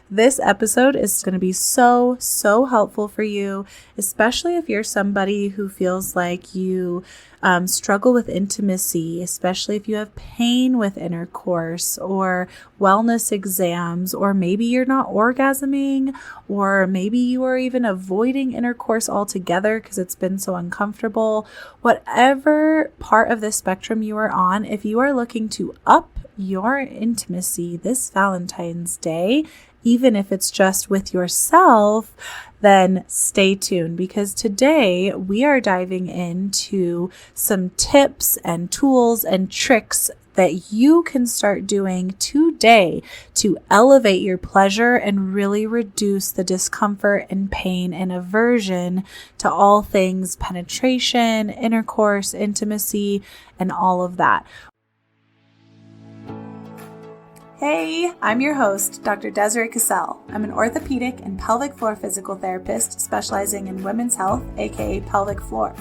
This episode is going to be so helpful for you, especially if you're somebody who feels like you struggle with intimacy, especially if you have pain with intercourse or wellness exams, or maybe you're not orgasming, or maybe you are even avoiding intercourse altogether because it's been so uncomfortable. Whatever part of the spectrum you are on, if you are looking to up your intimacy this Valentine's Day, even if it's just with yourself, then stay tuned, because today we are diving into some tips and tools and tricks that you can start doing today to elevate your pleasure and really reduce the discomfort and pain and aversion to all things penetration, intercourse, intimacy, and all of that. Hey, I'm your host, Dr. Desiree Cassell. I'm an orthopedic and pelvic floor physical therapist specializing in women's health, aka pelvic floor.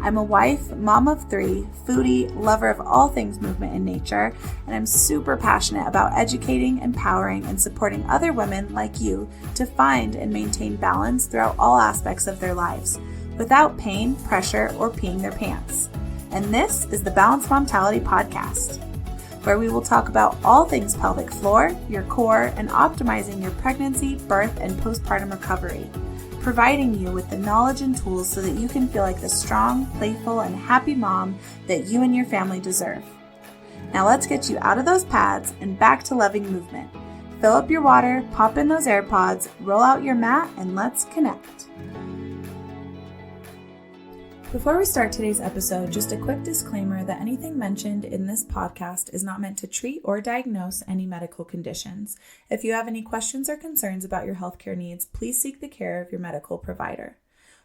I'm a wife, mom of 3, foodie, lover of all things movement and nature, and I'm super passionate about educating, empowering, and supporting other women like you to find and maintain balance throughout all aspects of their lives, without pain, pressure, or peeing their pants. And this is the Balanced Momtality Podcast, where we will talk about all things pelvic floor, your core, and optimizing your pregnancy, birth, and postpartum recovery, providing you with the knowledge and tools so that you can feel like the strong, playful, and happy mom that you and your family deserve. Now let's get you out of those pads and back to loving movement. Fill up your water, pop in those AirPods, roll out your mat, and let's connect. Before we start today's episode, just a quick disclaimer that anything mentioned in this podcast is not meant to treat or diagnose any medical conditions. If you have any questions or concerns about your healthcare needs, please seek the care of your medical provider.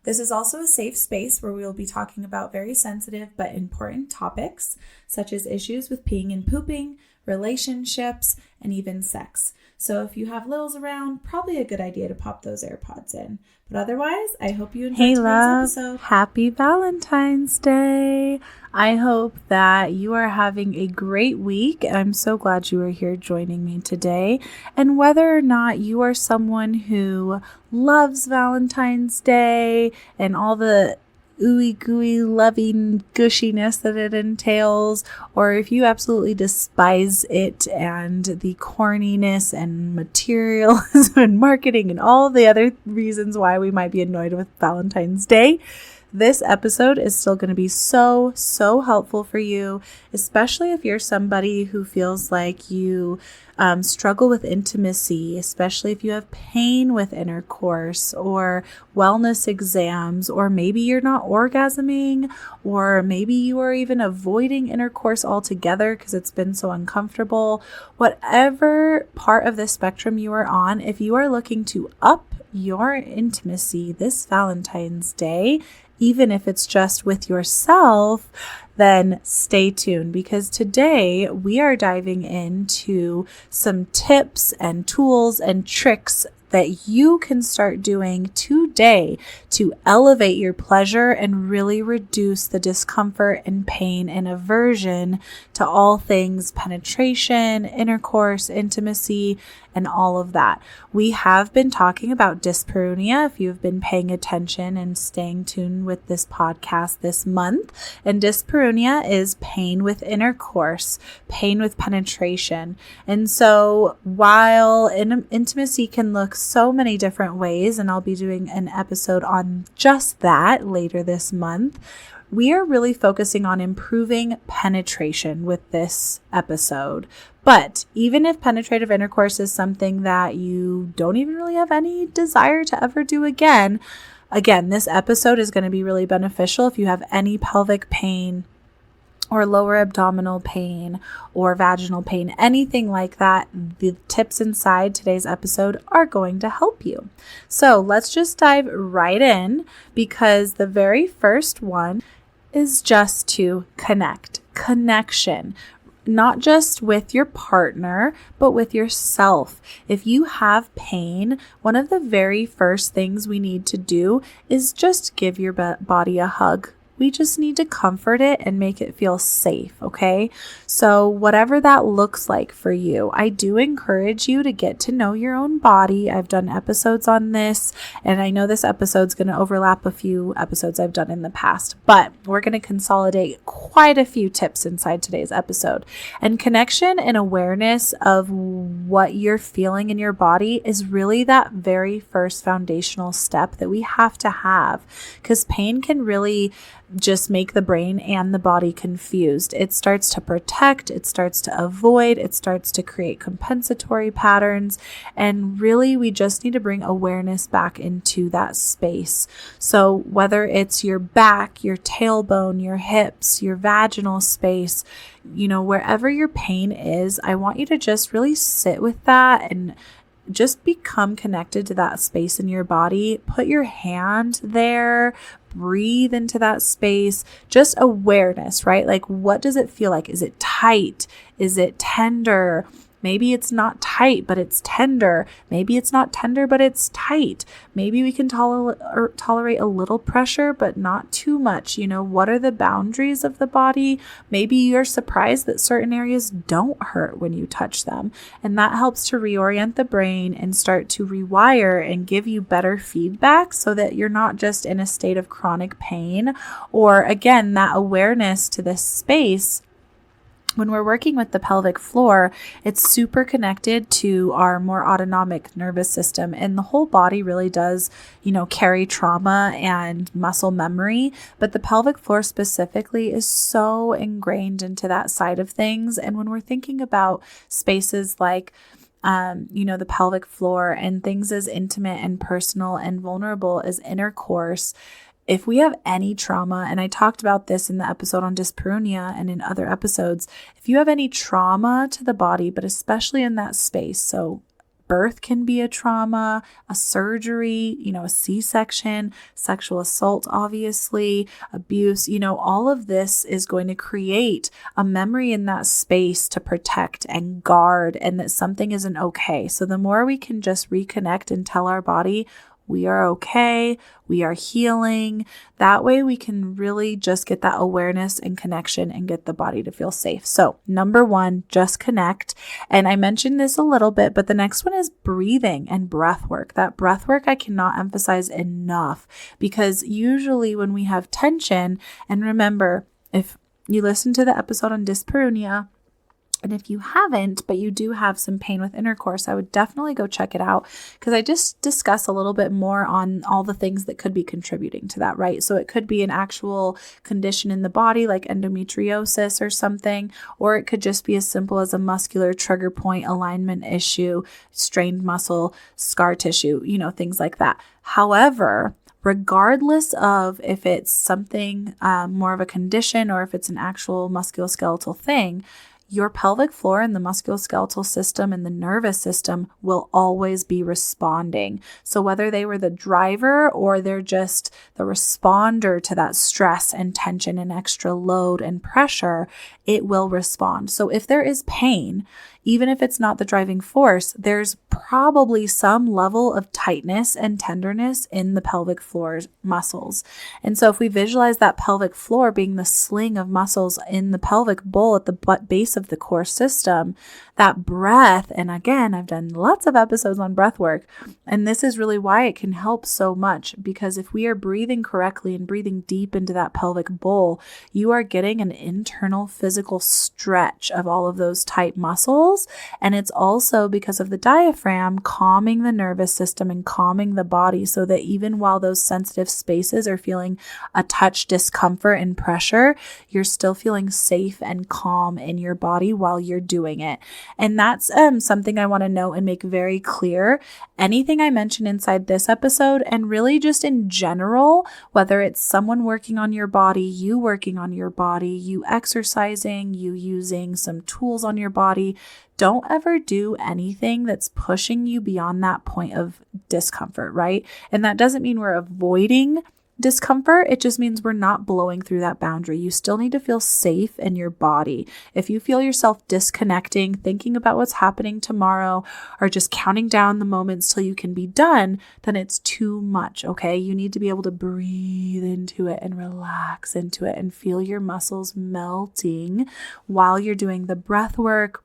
This is also a safe space where we will be talking about very sensitive but important topics, such as issues with peeing and pooping, relationships, and even sex. So if you have littles around, probably a good idea to pop those AirPods in. But otherwise, I hope you enjoyed today's episode. Happy Valentine's Day. I hope that you are having a great week. I'm so glad you are here joining me today. And whether or not you are someone who loves Valentine's Day and all the ooey gooey loving gushiness that it entails, or if you absolutely despise it and the corniness and materialism and marketing and all the other reasons why we might be annoyed with Valentine's Day, this episode is still going to be so helpful for you, especially if you're somebody who feels like you struggle with intimacy, especially if you have pain with intercourse or wellness exams, or maybe you're not orgasming, or maybe you are even avoiding intercourse altogether because it's been so uncomfortable. Whatever part of the spectrum you are on, if you are looking to up your intimacy this Valentine's Day, even if it's just with yourself, then stay tuned, because today we are diving into some tips and tools and tricks that you can start doing today to elevate your pleasure and really reduce the discomfort and pain and aversion to all things penetration, intercourse, intimacy, and all of that. We have been talking about dyspareunia if you've been paying attention and staying tuned with this podcast this month. And dyspareunia is pain with intercourse, pain with penetration. And so while intimacy can look so many different ways, and I'll be doing an episode on just that later this month, we are really focusing on improving penetration with this episode. But even if penetrative intercourse is something that you don't even really have any desire to ever do again, this episode is going to be really beneficial if you have any pelvic pain or lower abdominal pain or vaginal pain, anything like that. The tips inside today's episode are going to help you. So let's just dive right in, because the very first one is just to connect. Connection. Not just with your partner, but with yourself. If you have pain, one of the very first things we need to do is just give your body a hug. We just need to comfort it and make it feel safe, okay? So whatever that looks like for you, I do encourage you to get to know your own body. I've done episodes on this, and I know this episode's going to overlap a few episodes I've done in the past, but we're going to consolidate quite a few tips inside today's episode. And connection and awareness of what you're feeling in your body is really that very first foundational step that we have to have, because pain can really just make the brain and the body confused. It starts to protect, it starts to avoid, it starts to create compensatory patterns. And really, we just need to bring awareness back into that space. So whether it's your back, your tailbone, your hips, your vaginal space, wherever your pain is, I want you to just really sit with that and just become connected to that space in your body. Put your hand there, breathe into that space, just awareness, right? Like, what does it feel like? Is it tight? Is it tender? Maybe it's not tight, but it's tender. Maybe it's not tender, but it's tight. Maybe we can tolerate a little pressure, but not too much. What are the boundaries of the body? Maybe you're surprised that certain areas don't hurt when you touch them. And that helps to reorient the brain and start to rewire and give you better feedback so that you're not just in a state of chronic pain. Or again, that awareness to this space. When we're working with the pelvic floor, it's super connected to our more autonomic nervous system, and the whole body really does, carry trauma and muscle memory, but the pelvic floor specifically is so ingrained into that side of things. And when we're thinking about spaces like the pelvic floor and things as intimate and personal and vulnerable as intercourse, if we have any trauma, and I talked about this in the episode on Dyspareunia and in other episodes, if you have any trauma to the body, but especially in that space, so birth can be a trauma, a surgery, a C-section, sexual assault, obviously, abuse, all of this is going to create a memory in that space to protect and guard, and that something isn't okay. So the more we can just reconnect and tell our body, we are okay, we are healing. That way we can really just get that awareness and connection and get the body to feel safe. So number one, just connect. And I mentioned this a little bit, but the next one is breathing and breath work. That breath work I cannot emphasize enough, because usually when we have tension, and remember, if you listen to the episode on Dyspareunia, and if you haven't, but you do have some pain with intercourse, I would definitely go check it out, because I just discuss a little bit more on all the things that could be contributing to that, right? So it could be an actual condition in the body like endometriosis or something, or it could just be as simple as a muscular trigger point alignment issue, strained muscle, scar tissue, things like that. However, regardless of if it's something more of a condition or if it's an actual musculoskeletal thing, your pelvic floor and the musculoskeletal system and the nervous system will always be responding. So whether they were the driver or they're just the responder to that stress and tension and extra load and pressure, it will respond. So if there is pain, even if it's not the driving force, there's probably some level of tightness and tenderness in the pelvic floor muscles. And so if we visualize that pelvic floor being the sling of muscles in the pelvic bowl at the base of the core system, that breath, and again, I've done lots of episodes on breath work, and this is really why it can help so much, because if we are breathing correctly and breathing deep into that pelvic bowl, you are getting an internal physical stretch of all of those tight muscles. And it's also because of the diaphragm calming the nervous system and calming the body, so that even while those sensitive spaces are feeling a touch discomfort and pressure, you're still feeling safe and calm in your body while you're doing it. And that's something I want to note and make very clear. Anything I mention inside this episode, and really just in general, whether it's someone working on your body, you working on your body, you exercising, you using some tools on your body, don't ever do anything that's pushing you beyond that point of discomfort, right? And that doesn't mean we're avoiding discomfort, it just means we're not blowing through that boundary. You still need to feel safe in your body. If you feel yourself disconnecting, thinking about what's happening tomorrow, or just counting down the moments till you can be done, then it's too much, okay? You need to be able to breathe into it and relax into it and feel your muscles melting while you're doing the breath work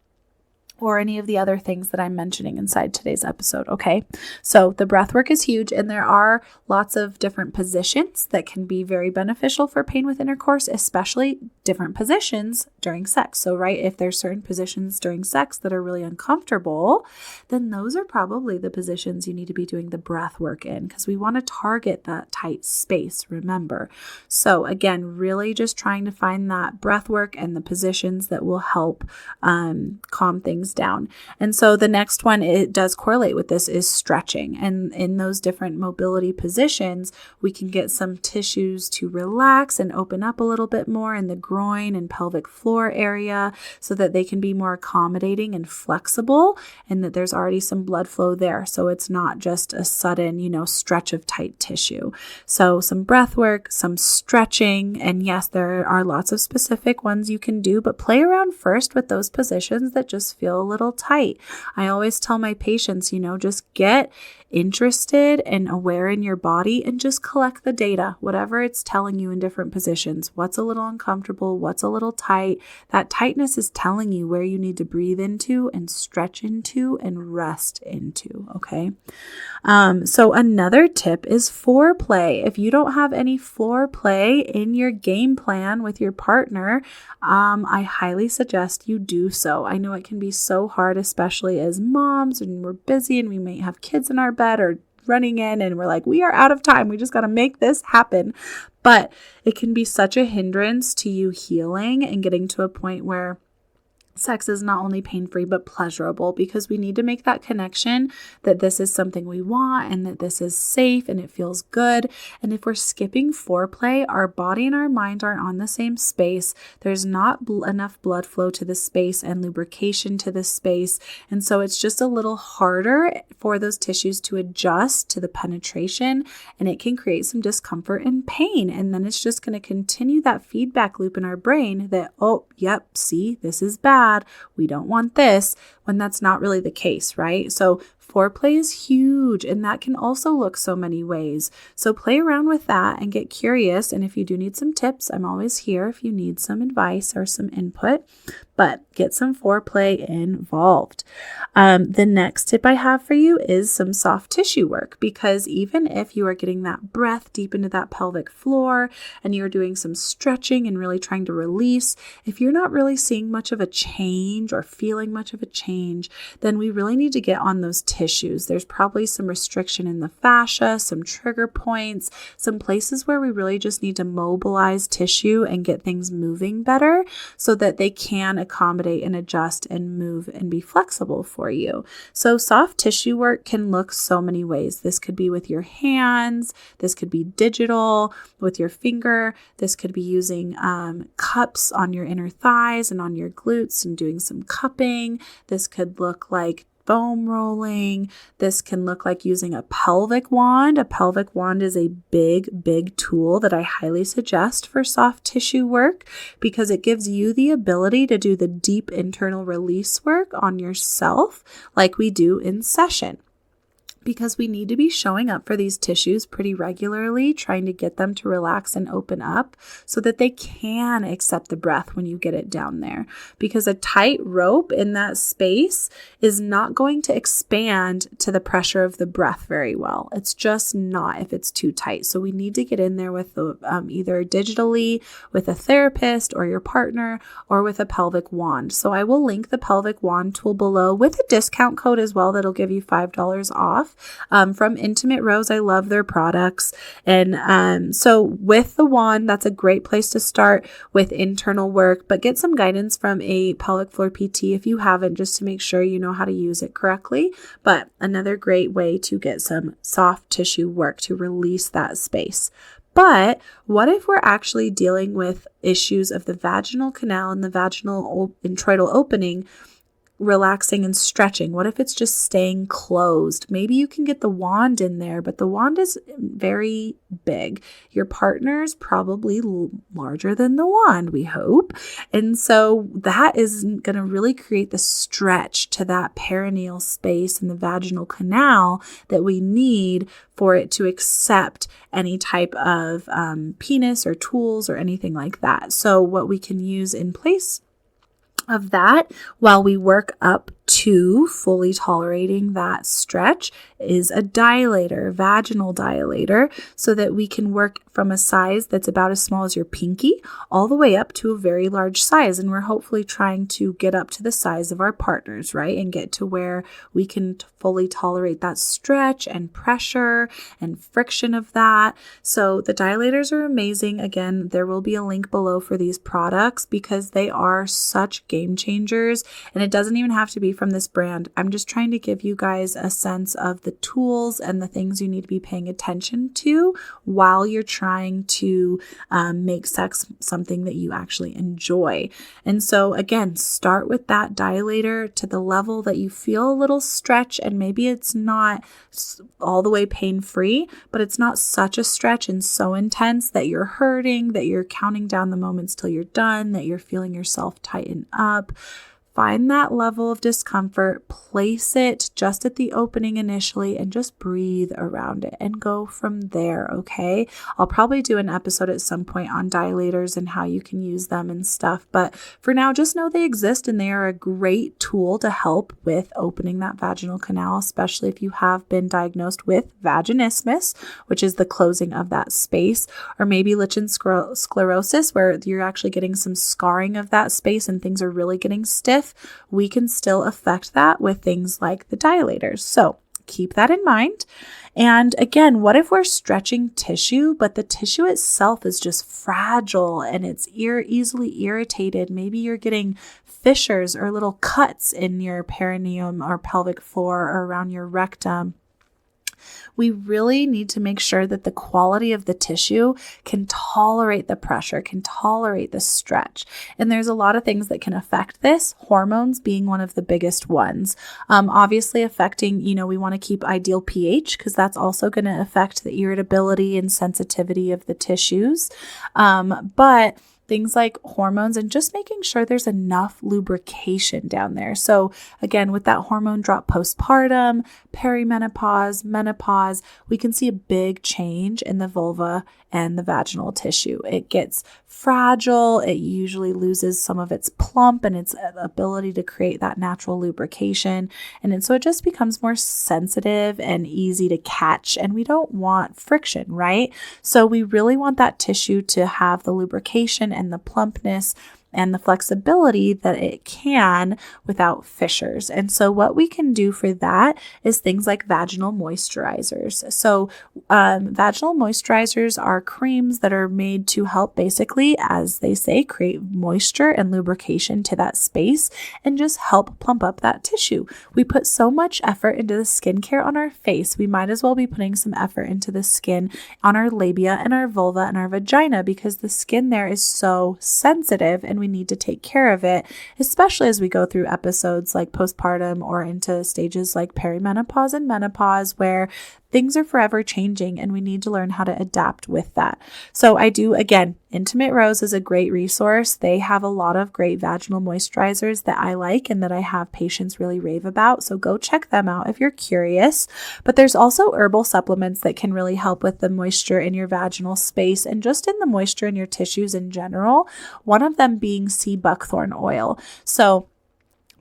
or any of the other things that I'm mentioning inside today's episode, okay? So the breath work is huge, and there are lots of different positions that can be very beneficial for pain with intercourse, especially different positions during sex. So, right, if there's certain positions during sex that are really uncomfortable, then those are probably the positions you need to be doing the breath work in, because we want to target that tight space, remember. So again, really just trying to find that breath work and the positions that will help calm things down. And so the next one, it does correlate with this, is stretching. And in those different mobility positions, we can get some tissues to relax and open up a little bit more in the groin and pelvic floor area so that they can be more accommodating and flexible, and that there's already some blood flow there. So it's not just a sudden, stretch of tight tissue. So some breath work, some stretching, and yes, there are lots of specific ones you can do, but play around first with those positions that just feel a little tight. I always tell my patients, just get interested and aware in your body and just collect the data, whatever it's telling you in different positions. What's a little uncomfortable? What's a little tight? That tightness is telling you where you need to breathe into and stretch into and rest into, okay? So another tip is foreplay. If you don't have any foreplay in your game plan with your partner, I highly suggest you do so. I know it can be so hard, especially as moms, and we're busy and we may have kids in our bed or running in and we're like, we are out of time. We just got to make this happen. But it can be such a hindrance to you healing and getting to a point where sex is not only pain-free, but pleasurable, because we need to make that connection that this is something we want and that this is safe and it feels good. And if we're skipping foreplay, our body and our mind aren't on the same space. There's not enough blood flow to the space and lubrication to the space. And so it's just a little harder for those tissues to adjust to the penetration, and it can create some discomfort and pain. And then it's just going to continue that feedback loop in our brain that, oh, yep, see, this is bad. We don't want this, when that's not really the case, right? So foreplay is huge, and that can also look so many ways. So play around with that and get curious. And if you do need some tips, I'm always here if you need some advice or some input, but get some foreplay involved. The next tip I have for you is some soft tissue work, because even if you are getting that breath deep into that pelvic floor and you're doing some stretching and really trying to release, if you're not really seeing much of a change or feeling much of a change, then we really need to get on those tissues. There's probably some restriction in the fascia, some trigger points, some places where we really just need to mobilize tissue and get things moving better so that they can accommodate and adjust and move and be flexible for you. So soft tissue work can look so many ways. This could be with your hands. This could be digital with your finger. This could be using cups on your inner thighs and on your glutes and doing some cupping. This could look like foam rolling. This can look like using a pelvic wand. A pelvic wand is a big tool that I highly suggest for soft tissue work, because it gives you the ability to do the deep internal release work on yourself like we do in session. Because we need to be showing up for these tissues pretty regularly, trying to get them to relax and open up so that they can accept the breath when you get it down there. Because a tight rope in that space is not going to expand to the pressure of the breath very well. It's just not if it's too tight. So we need to get in there with the, either digitally with a therapist or your partner, or with a pelvic wand. So I will link the pelvic wand tool below with a discount code as well that'll give you $5 off. From Intimate Rose. I love their products. And so with the wand, that's a great place to start with internal work, but get some guidance from a pelvic floor PT if you haven't, just to make sure you know how to use it correctly. But another great way to get some soft tissue work to release that space. But what if we're actually dealing with issues of the vaginal canal and the vaginal introital opening relaxing and stretching? What if it's just staying closed? Maybe you can get the wand in there, but the wand is very big. Your partner's probably larger than the wand, we hope. And so that is going to really create the stretch to that perineal space in the vaginal canal that we need for it to accept any type of penis or tools or anything like that. So what we can use in place of that while we work up to fully tolerating that stretch is a dilator, vaginal dilator, so that we can work from a size that's about as small as your pinky all the way up to a very large size. And we're hopefully trying to get up to the size of our partners, right? And get to where we can fully tolerate that stretch and pressure and friction of that. So the dilators are amazing. Again, there will be a link below for these products because they are such game changers, and it doesn't even have to be from this brand. I'm just trying to give you guys a sense of the tools and the things you need to be paying attention to while you're trying to make sex something that you actually enjoy. And so again, start with that dilator to the level that you feel a little stretch, and maybe it's not all the way pain-free, but it's not such a stretch and so intense that you're hurting, that you're counting down the moments till you're done, that you're feeling yourself tighten up. Find that level of discomfort, place it just at the opening initially, and just breathe around it and go from there, okay? I'll probably do an episode at some point on dilators and how you can use them and stuff, but for now, just know they exist and they are a great tool to help with opening that vaginal canal, especially if you have been diagnosed with vaginismus, which is the closing of that space, or maybe lichen sclerosis, where you're actually getting some scarring of that space and things are really getting stiff. We can still affect that with things like the dilators. So keep that in mind. And again, what if we're stretching tissue, but the tissue itself is just fragile and it's easily irritated? Maybe you're getting fissures or little cuts in your perineum or pelvic floor or around your rectum. We really need to make sure that the quality of the tissue can tolerate the pressure, can tolerate the stretch. And there's a lot of things that can affect this, hormones being one of the biggest ones. Obviously affecting, we want to keep ideal pH because that's also going to affect the irritability and sensitivity of the tissues. But things like hormones and just making sure there's enough lubrication down there. So again, with that hormone drop postpartum, perimenopause, menopause, we can see a big change in the vulva and the vaginal tissue. It gets fragile. It usually loses some of its plump and its ability to create that natural lubrication. And so it just becomes more sensitive and easy to catch. And we don't want friction, right? So we really want that tissue to have the lubrication and the plumpness and the flexibility that it can without fissures. And so what we can do for that is things like vaginal moisturizers. So vaginal moisturizers are creams that are made to help basically, as they say, create moisture and lubrication to that space and just help plump up that tissue. We put so much effort into the skincare on our face. We might as well be putting some effort into the skin on our labia and our vulva and our vagina because the skin there is so sensitive and we need to take care of it, especially as we go through episodes like postpartum or into stages like perimenopause and menopause where things are forever changing and we need to learn how to adapt with that. So again, Intimate Rose is a great resource. They have a lot of great vaginal moisturizers that I like and that I have patients really rave about. So go check them out if you're curious. But there's also herbal supplements that can really help with the moisture in your vaginal space and just in the moisture in your tissues in general. One of them being sea buckthorn oil. So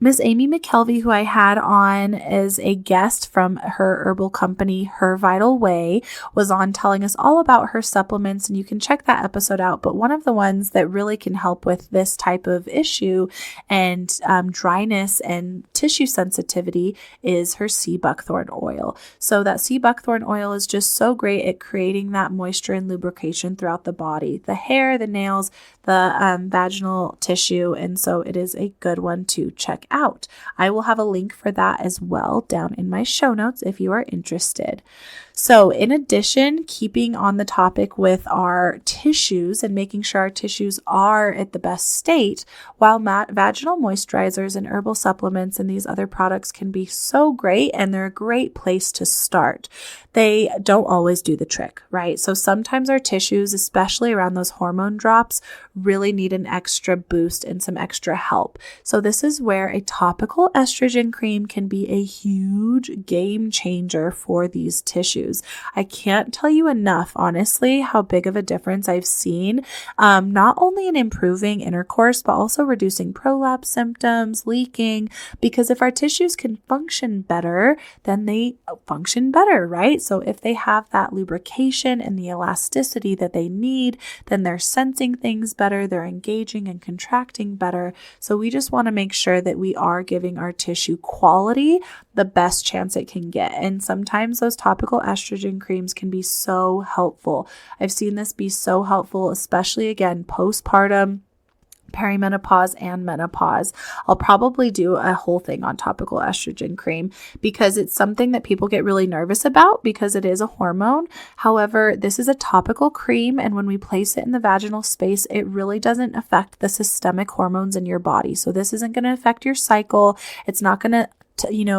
Miss Amy McKelvey, who I had on as a guest from her herbal company, Her Vital Way, was on telling us all about her supplements, and you can check that episode out. But one of the ones that really can help with this type of issue and dryness and tissue sensitivity is her sea buckthorn oil. So that sea buckthorn oil is just so great at creating that moisture and lubrication throughout the body, the hair, the nails, the vaginal tissue, and so it is a good one to check out. I will have a link for that as well down in my show notes if you are interested. So in addition, keeping on the topic with our tissues and making sure our tissues are at the best state, while vaginal moisturizers and herbal supplements and these other products can be so great, and they're a great place to start. They don't always do the trick, right? So sometimes our tissues, especially around those hormone drops, really need an extra boost and some extra help. So this is where a topical estrogen cream can be a huge game changer for these tissues. I can't tell you enough, honestly, how big of a difference I've seen, not only in improving intercourse, but also reducing prolapse symptoms, leaking, because if our tissues can function better, then they function better, right? So if they have that lubrication and the elasticity that they need, then they're sensing things better, they're engaging and contracting better. So we just want to make sure that we are giving our tissue quality the best chance it can get. And sometimes those topical estrogen creams can be so helpful. I've seen this be so helpful, especially again, postpartum, perimenopause, and menopause. I'll probably do a whole thing on topical estrogen cream because it's something that people get really nervous about because it is a hormone. However, this is a topical cream, and when we place it in the vaginal space, it really doesn't affect the systemic hormones in your body. So this isn't going to affect your cycle. It's not going to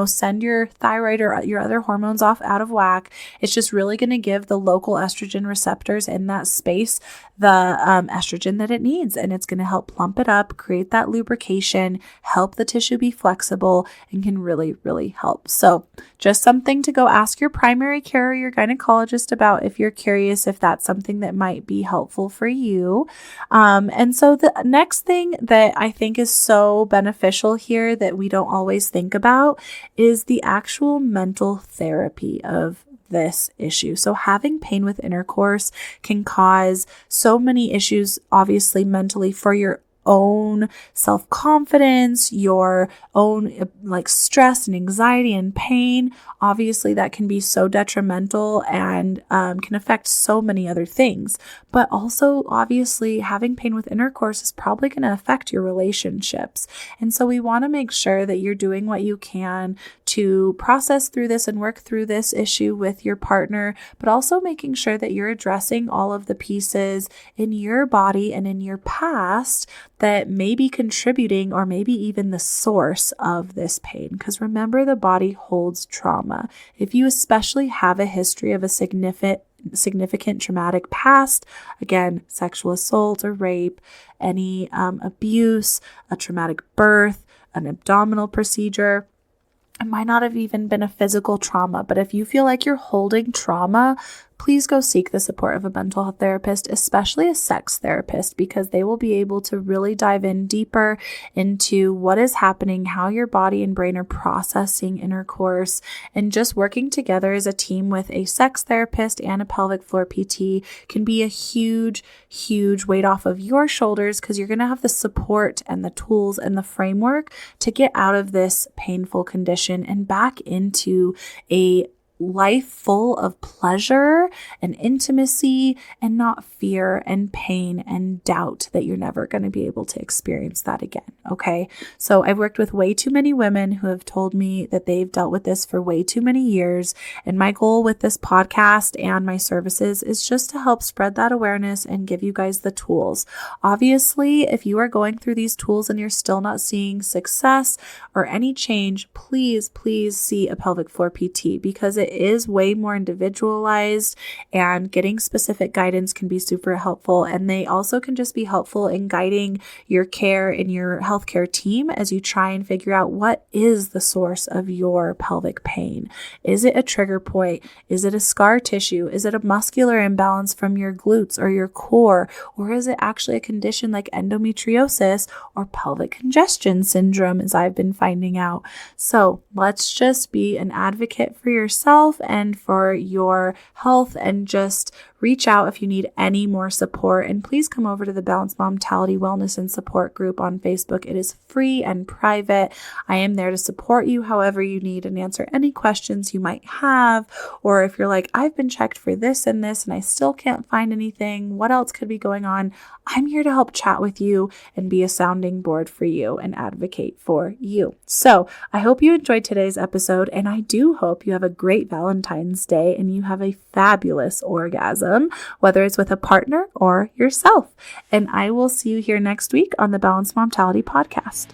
send your thyroid or your other hormones off out of whack. It's just really going to give the local estrogen receptors in that space the estrogen that it needs. And it's going to help plump it up, create that lubrication, help the tissue be flexible, and can really, really help. So just something to go ask your primary care or your gynecologist about if you're curious if that's something that might be helpful for you. And so the next thing that I think is so beneficial here that we don't always think about is the actual mental therapy of this issue. So having pain with intercourse can cause so many issues, obviously mentally, for your own self-confidence, your own stress and anxiety and pain. Obviously, that can be so detrimental and can affect so many other things. But also, obviously, having pain with intercourse is probably going to affect your relationships. And so we want to make sure that you're doing what you can to process through this and work through this issue with your partner, but also making sure that you're addressing all of the pieces in your body and in your past that may be contributing or maybe even the source of this pain. Because remember, the body holds trauma. If you especially have a history of a significant traumatic past, again, sexual assault or rape, any abuse, a traumatic birth, an abdominal procedure, it might not have even been a physical trauma, but if you feel like you're holding trauma, please go seek the support of a mental health therapist, especially a sex therapist, because they will be able to really dive in deeper into what is happening, how your body and brain are processing intercourse, and just working together as a team with a sex therapist and a pelvic floor PT can be a huge, huge weight off of your shoulders because you're going to have the support and the tools and the framework to get out of this painful condition and back into a life full of pleasure and intimacy and not fear and pain and doubt that you're never going to be able to experience that again. Okay. So I've worked with way too many women who have told me that they've dealt with this for way too many years. And my goal with this podcast and my services is just to help spread that awareness and give you guys the tools. Obviously, if you are going through these tools and you're still not seeing success or any change, please see a pelvic floor PT because it is way more individualized, and getting specific guidance can be super helpful. And they also can just be helpful in guiding your care and your healthcare team as you try and figure out what is the source of your pelvic pain. Is it a trigger point? Is it a scar tissue? Is it a muscular imbalance from your glutes or your core? Or is it actually a condition like endometriosis or pelvic congestion syndrome, as I've been finding out? So let's just be an advocate for yourself and for your health, and just reach out if you need any more support. And please come over to the Balanced Momtality Wellness and Support group on Facebook. It is free and private. I am there to support you however you need and answer any questions you might have. Or if you're like, I've been checked for this and this and I still can't find anything, what else could be going on? I'm here to help chat with you and be a sounding board for you and advocate for you. So I hope you enjoyed today's episode, and I do hope you have a great Valentine's Day and you have a fabulous orgasm, whether it's with a partner or yourself. And I will see you here next week on the Balanced Momtality podcast.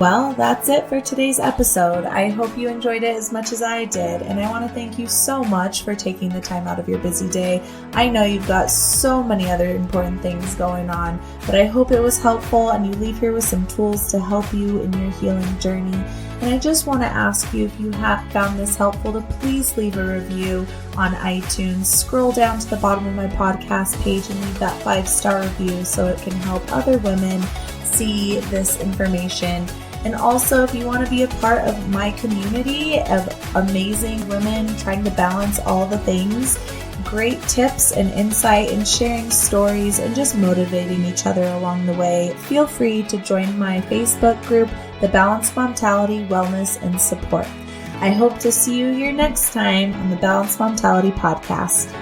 Well, that's it for today's episode. I hope you enjoyed it as much as I did, and I want to thank you so much for taking the time out of your busy day. I know you've got so many other important things going on, but I hope it was helpful and you leave here with some tools to help you in your healing journey. And I just want to ask you, if you have found this helpful, to please leave a review on iTunes. Scroll down to the bottom of my podcast page and leave that 5-star review so it can help other women see this information. And also, if you want to be a part of my community of amazing women trying to balance all the things, great tips and insight and sharing stories and just motivating each other along the way, feel free to join my Facebook group, The Balanced Momtality, Wellness and Support. I hope to see you here next time on the Balanced Momtality Podcast.